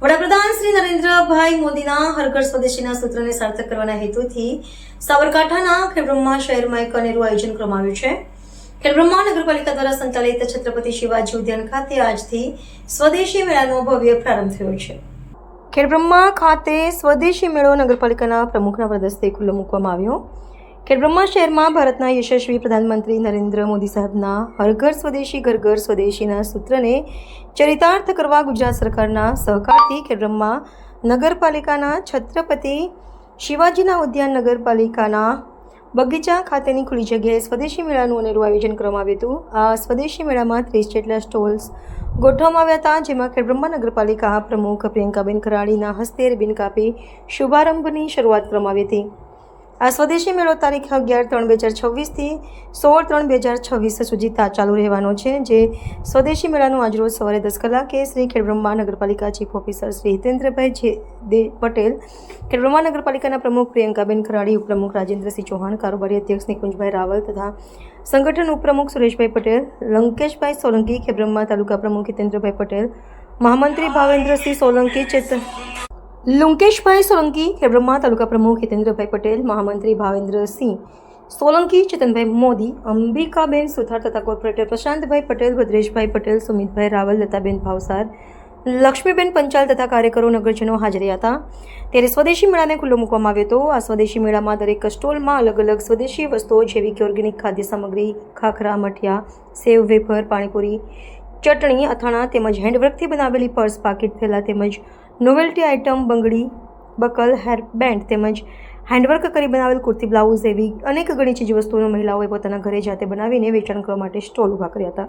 વડાપ્રધાન શ્રી નરેન્દ્રભાઈ મોદીના હર ઘર સ્વદેશીના સૂત્રને સાર્થક કરવાના હેતુથી સાબરકાંઠાના ખેડબ્રહ્મા શહેરમાં એક અનેરું આયોજન કરવામાં આવ્યું છે. ખેડબ્રહ્મા નગરપાલિકા દ્વારા સંચાલિત છત્રપતિ શિવાજી ઉદ્યાન ખાતે આજથી સ્વદેશી મેળાનો ભવ્ય પ્રારંભ થયો છે. ખેડબ્રહ્મા ખાતે સ્વદેશી મેળો નગરપાલિકાના પ્રમુખના વરદસ્તે ખુલ્લો મૂકવામાં આવ્યો. ખેડબ્રહ્મા શહેરમાં ભારતના યશસ્વી પ્રધાનમંત્રી નરેન્દ્ર મોદી સાહેબના હર ઘર સ્વદેશી ઘર ઘર સ્વદેશીના સૂત્રને ચરિતાર્થ કરવા ગુજરાત સરકારના સહકારથી ખેડબ્રહ્મા નગરપાલિકાના છત્રપતિ શિવાજીના ઉદ્યાન નગરપાલિકાના બગીચા ખાતેની ખુલ્લી જગ્યાએ સ્વદેશી મેળાનું અનેરું આયોજન કરવામાં આવ્યું હતું. આ સ્વદેશી મેળામાં 30 જેટલા સ્ટોલ્સ ગોઠવવામાં આવ્યા હતા, જેમાં ખેડબ્રહ્મા નગરપાલિકા પ્રમુખ પ્રિયંકાબેન ખરાડીના હસ્તે રિબિન કાપી શુભારંભની શરૂઆત કરવામાં આવી હતી. આ સ્વદેશી મેળો તારીખ 11/3/2026 થી 16/3/2026 સુધી ચાલુ રહેવાનો છે. જે સ્વદેશી મેળાનું આજરોજ સવારે 10 કલાકે શ્રી ખેડબ્રહ્મા નગરપાલિકા ચીફ ઓફિસર શ્રી હિતેન્દ્રભાઈ પટેલ, ખેડબ્રહ્મા નગરપાલિકાના પ્રમુખ પ્રિયંકાબેન ખરાડી, ઉપપ્રમુખ રાજેન્દ્રસિંહ ચૌહાણ, કારોબારી અધ્યક્ષ નિકુંજભાઈ રાવલ તથા સંગઠન ઉપપ્રમુખ સુરેશભાઈ પટેલ, લંકેશભાઈ સોલંકી, ખેડબ્રહ્મા તાલુકા પ્રમુખ હિતેન્દ્રભાઈ પટેલ, મહામંત્રી ભાવેન્દ્રસિંહ સોલંકી, લુંકેશભાઈ સોલંકી, ખેડબ્રહ્મા તાલુકા પ્રમુખ હિતેન્દ્રભાઈ પટેલ, મહામંત્રી ભાવેન્દ્રસિંહ સોલંકી, ચેતનભાઈ મોદી, અંબિકાબેન સુથાર તથા કોર્પોરેટર પ્રશાંતભાઈ પટેલ, ભદ્રેશભાઈ પટેલ, સુમિતભાઈ રાવલ, લતાબેન ભાવસાર, લક્ષ્મીબેન પંચાલ તથા કાર્યકરો નગરજનો હાજર હતા. ત્યારે સ્વદેશી મેળાને ખુલ્લો મૂકવામાં આવ્યો હતો. આ સ્વદેશી મેળામાં દરેક સ્ટોલમાં અલગ અલગ સ્વદેશી વસ્તુઓ જેવી કે ઓર્ગેનિક ખાદ્ય સામગ્રી, ખાખરા, મઠિયા, સેવ, વેફર, પાણીપુરી, ચટણી, અથાણા તેમજ હેન્ડવર્કથી બનાવેલી પર્સ, પાકીટ, થેલા તેમજ નોવેલ્ટી આઇટમ, બંગડી, બકલ, હેર બેન્ડ તેમજ હેન્ડવર્ક કરી બનાવેલ કુર્તી, બ્લાઉઝ એવી અનેક ઘણી ચીજ વસ્તુઓનો મહિલાઓએ પોતાના ઘરે જાતે બનાવીને વેચાણ કરવા માટે સ્ટોલ ઊભા કર્યા હતા.